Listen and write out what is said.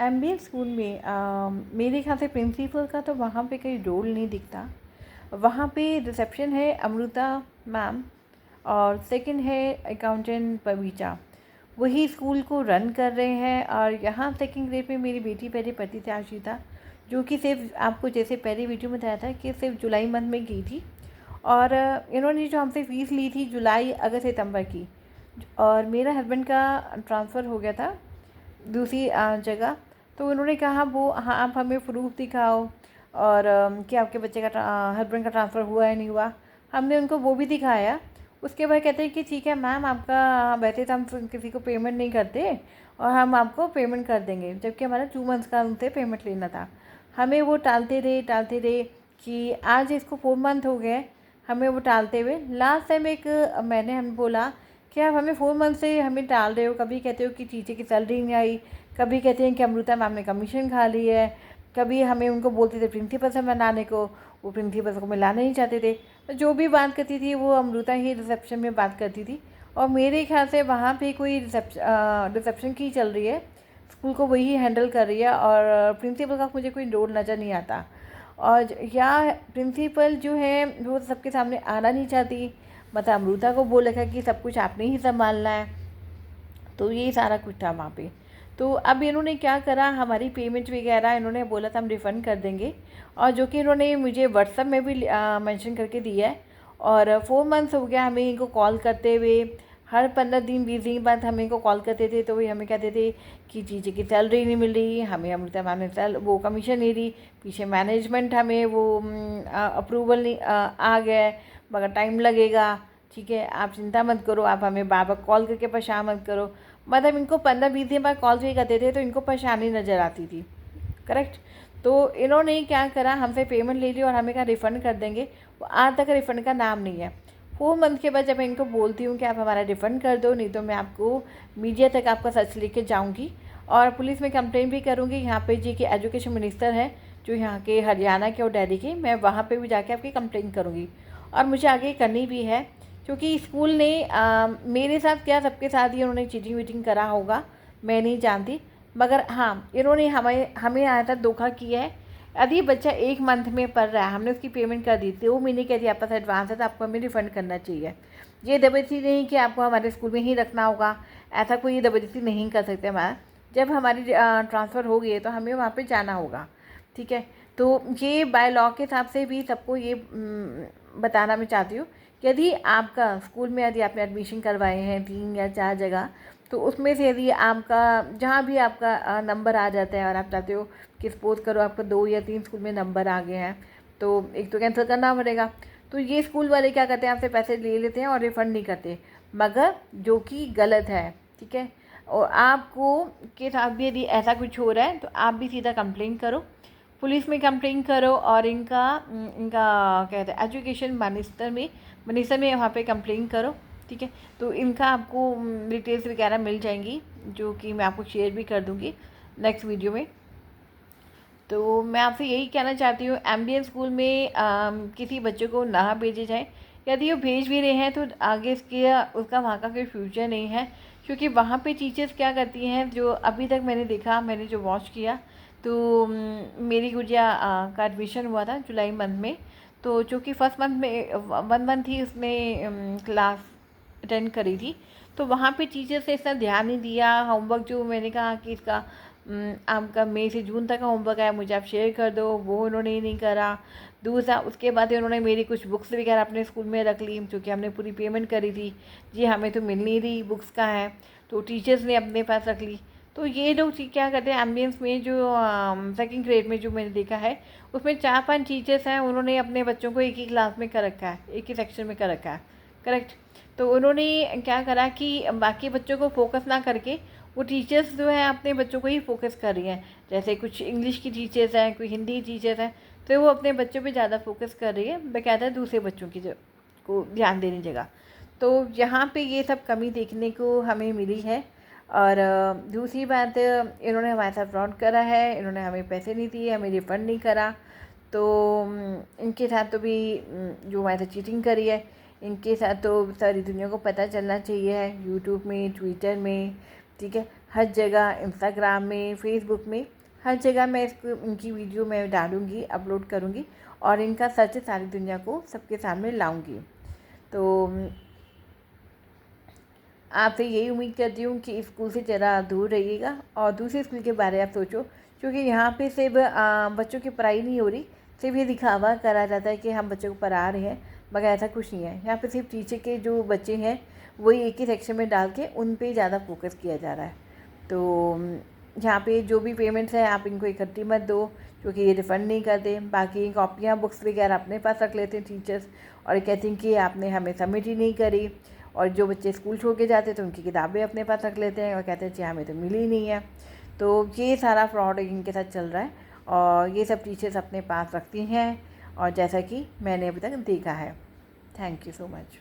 MBA school में मेरे ख्याल से प्रिंसिपल का तो वहाँ पे कोई रोल नहीं दिखता। वहाँ पे रिसेप्शन है अमृता मैम और सेकंड है अकाउंटेंट बबीता। वही स्कूल को रन कर रहे हैं। और यहाँ सेकंड ग्रेड में मेरी बेटी पहले पढ़ती थी आशिता, जो कि सिर्फ आपको जैसे पहले वीडियो में बताया था कि सिर्फ जुलाई मंथ में की थी। और इन्होंने जो हमसे फ़ीस ली थी जुलाई अगस्त सितंबर की। और मेरा हस्बैंड का ट्रांसफ़र हो गया था दूसरी जगह। तो उन्होंने कहा वो हाँ आप हमें प्रूफ दिखाओ और कि आपके बच्चे का हस्बैंड का ट्रांसफ़र हुआ है नहीं हुआ। हमने उनको वो भी दिखाया। उसके बाद कहते हैं कि ठीक है मैम आपका वैसे तो हम किसी को पेमेंट नहीं करते और हम आपको पेमेंट कर देंगे, जबकि हमारा 2 मंथ्स का उनसे पेमेंट लेना था। हमें वो टालते रहे कि आज इसको 4 मंथ हो गए हमें वो टालते हुए। लास्ट टाइम एक मैंने हम बोला कि आप हमें 4 मंथ से हमें टाल रहे हो। कभी कहते हो कि टीचर की सैलरी नहीं आई, कभी कहते हैं कि अमृता मैम ने कमीशन खा ली है, कभी हमें उनको बोलते थे प्रिंसिपल से मनाने को, वो प्रिंसिपल को मिलाना नहीं चाहते थे। तो जो भी बात करती थी वो अमृता ही रिसेप्शन में बात करती थी। और मेरे ख्याल से वहाँ पे कोई रिसेप्शन की चल रही है, स्कूल को वही हैंडल कर रही है और प्रिंसिपल का मुझे कोई रोल नज़र नहीं आता। और या प्रिंसिपल जो है वो सबके सामने आना नहीं चाहती, मतलब अमृता को बोल रखा कि सब कुछ आपने ही संभालना है। तो ये सारा कुछ था वहाँ पे। तो अब इन्होंने क्या करा, हमारी पेमेंट वगैरह इन्होंने बोला था हम रिफ़ंड कर देंगे, और जो कि इन्होंने मुझे व्हाट्सएप में भी मेंशन करके दिया है। और 4 मंथ्स हो गया हमें इनको कॉल करते हुए। हर 15 दिन 20 दिन बाद हम इनको कॉल करते थे तो वही हमें कहते थे कि टीचर की सैलरी नहीं मिल रही, हमें अमृता मैम ने वो कमीशन नहीं दी, पीछे मैनेजमेंट हमें वो अप्रूवल नहीं आ गया है, मगर टाइम लगेगा, ठीक है आप चिंता मत करो, आप हमें बार बार कॉल करके परेशान मत करो। मतलब इनको 15-20 दिन बाद कॉल भी करते थे तो इनको परेशानी नज़र आती थी। करेक्ट। तो इन्होंने क्या करा, हमसे पेमेंट ले ली और हमें कहा रिफ़ंड कर देंगे। वो आज तक रिफ़ंड का नाम नहीं है। 4 मंथ के बाद जब मैं इनको बोलती हूँ कि आप हमारा रिफ़ंड कर दो, नहीं तो मैं आपको मीडिया तक आपका सच लेके जाऊँगी और पुलिस में कंप्लेन भी करूँगी। यहाँ पे जी के एजुकेशन मिनिस्टर हैं जो यहाँ के हरियाणा के और दिल्ली के, मैं वहाँ पे भी जाके आपकी कंप्लेन करूँगी और मुझे आगे करनी भी है। क्योंकि स्कूल ने मेरे साथ क्या सबके साथ ही उन्होंने चीटिंग वीटिंग करा होगा, मैं नहीं जानती, मगर हाँ इन्होंने हमें आया था धोखा किया है। यदि बच्चा 1 मंथ में पढ़ रहा है, हमने उसकी पेमेंट कर दी, 2 महीने कह दिया आपके पास एडवांस है तो आपको हमें रिफ़ंड करना चाहिए। ये ज़बरदस्ती नहीं कि आपको हमारे स्कूल में ही रखना होगा, ऐसा कोई ज़बरदस्ती नहीं कर सकते हमारा। जब हमारी ट्रांसफ़र हो गई है तो हमें वहाँ पे जाना होगा, ठीक है। तो ये बाय लॉ के हिसाब से भी सबको ये बताना मैं चाहती हूँ कि यदि आपका स्कूल में यदि आपने एडमिशन करवाए हैं 3 या 4 जगह, तो उसमें से यदि आपका जहाँ भी आपका नंबर आ जाता है और आप चाहते हो कि सपोज करो आपका 2 या 3 स्कूल में नंबर आ गए हैं, तो एक तो कैंसिल करना पड़ेगा। तो ये स्कूल वाले क्या करते हैं, आपसे पैसे ले लेते हैं और रिफ़ंड नहीं करते, मगर जो कि गलत है, ठीक है। और आपको के साथ भी यदि ऐसा कुछ हो रहा है तो आप भी सीधा कंप्लेन करो, पुलिस में कंप्लेन करो और इनका इनका क्या कहते हैं एजुकेशन मिनिस्टर में वहाँ पे कंप्लेन करो, ठीक है। तो इनका आपको डिटेल्स वगैरह मिल जाएंगी जो कि मैं आपको शेयर भी कर दूँगी नेक्स्ट वीडियो में। तो मैं आपसे यही कहना चाहती हूँ एमबीएन स्कूल में किसी बच्चे को ना भेजे जाए। यदि वो भेज भी रहे हैं तो आगे उसका वहाँ का कोई फ्यूचर नहीं है, क्योंकि वहाँ पे टीचर्स क्या करती हैं, जो अभी तक मैंने देखा, मैंने जो वॉच किया, तो मेरी गुड़िया का एडमिशन हुआ था जुलाई मंथ में। तो चूँकि फर्स्ट मंथ में 1 मंथ ही उसने क्लास अटेंड करी थी, तो वहाँ पे टीचर्स ने इतना ध्यान नहीं दिया। होमवर्क जो मैंने कहा कि इसका आपका मई से जून तक का होमवर्क है, मुझे आप शेयर कर दो, वो उन्होंने नहीं करा। दूसरा उसके बाद उन्होंने मेरी कुछ बुक्स वगैरह अपने स्कूल में रख ली, क्योंकि हमने पूरी पेमेंट करी थी, जी हमें तो मिल नहीं रही बुक्स का है, तो टीचर्स ने अपने पास रख ली। तो ये लोग क्या करते हैं एम्बियंस में, जो सेकंड ग्रेड में जो मैंने देखा है उसमें 4-5 टीचर्स हैं, उन्होंने अपने बच्चों को एक ही क्लास में कर रखा है, एक ही सेक्शन में कर रखा है। करेक्ट। तो उन्होंने क्या करा कि बाकी बच्चों को फोकस ना करके वो टीचर्स जो हैं अपने बच्चों को ही फोकस कर रही हैं। जैसे कुछ इंग्लिश की टीचर्स हैं, कोई हिंदी टीचर्स हैं, तो वो अपने बच्चों पे ज़्यादा फोकस कर रही है, बाकायदा दूसरे बच्चों की जो को ध्यान देने जगह। तो यहाँ पे ये सब कमी देखने को हमें मिली है। और दूसरी बात, इन्होंने हमारे साथ फ्रॉड करा है, इन्होंने हमें पैसे नहीं दिए, हमें रिफ़ंड नहीं करा। तो इनके साथ तो भी जो हमारे साथ चीटिंग करी है, इनके साथ तो सारी दुनिया को पता चलना चाहिए है, यूट्यूब में, ट्विटर में, ठीक है। हर जगह, इंस्टाग्राम में, फेसबुक में, हर जगह मैं इसको इनकी वीडियो मैं डालूँगी, अपलोड करूँगी और इनका सच सारी दुनिया को सबके सामने लाऊँगी। तो आपसे यही उम्मीद करती हूँ कि स्कूल से ज़रा दूर रहिएगा और दूसरे स्कूल के बारे में आप सोचो, क्योंकि यहाँ पे सिर्फ बच्चों की पढ़ाई नहीं हो रही, सिर्फ ये दिखावा करा जाता है कि हम बच्चों को पढ़ा रहे हैं, मगर ऐसा कुछ नहीं है। यहाँ पे सिर्फ टीचर के जो बच्चे हैं वही एक ही सेक्शन में डाल के उन पे ज़्यादा फोकस किया जा रहा है। तो यहाँ पे जो भी पेमेंट्स है आप इनको इकट्ठी मत दो, क्योंकि ये रिफ़ंड नहीं करते। बाकी कॉपियाँ, बुक्स वगैरह अपने पास रख लेते हैं टीचर्स और कहते हैं कि आपने हमें सबमिट ही नहीं करी। और जो बच्चे स्कूल छोड़ के जाते हैं तो उनकी किताबें अपने पास रख लेते हैं और कहते हैं जी हमें तो मिली ही नहीं है। तो ये सारा फ्रॉड इनके साथ चल रहा है और ये सब टीचर्स अपने पास रखती हैं और जैसा कि मैंने अभी तक देखा है। Thank you so much.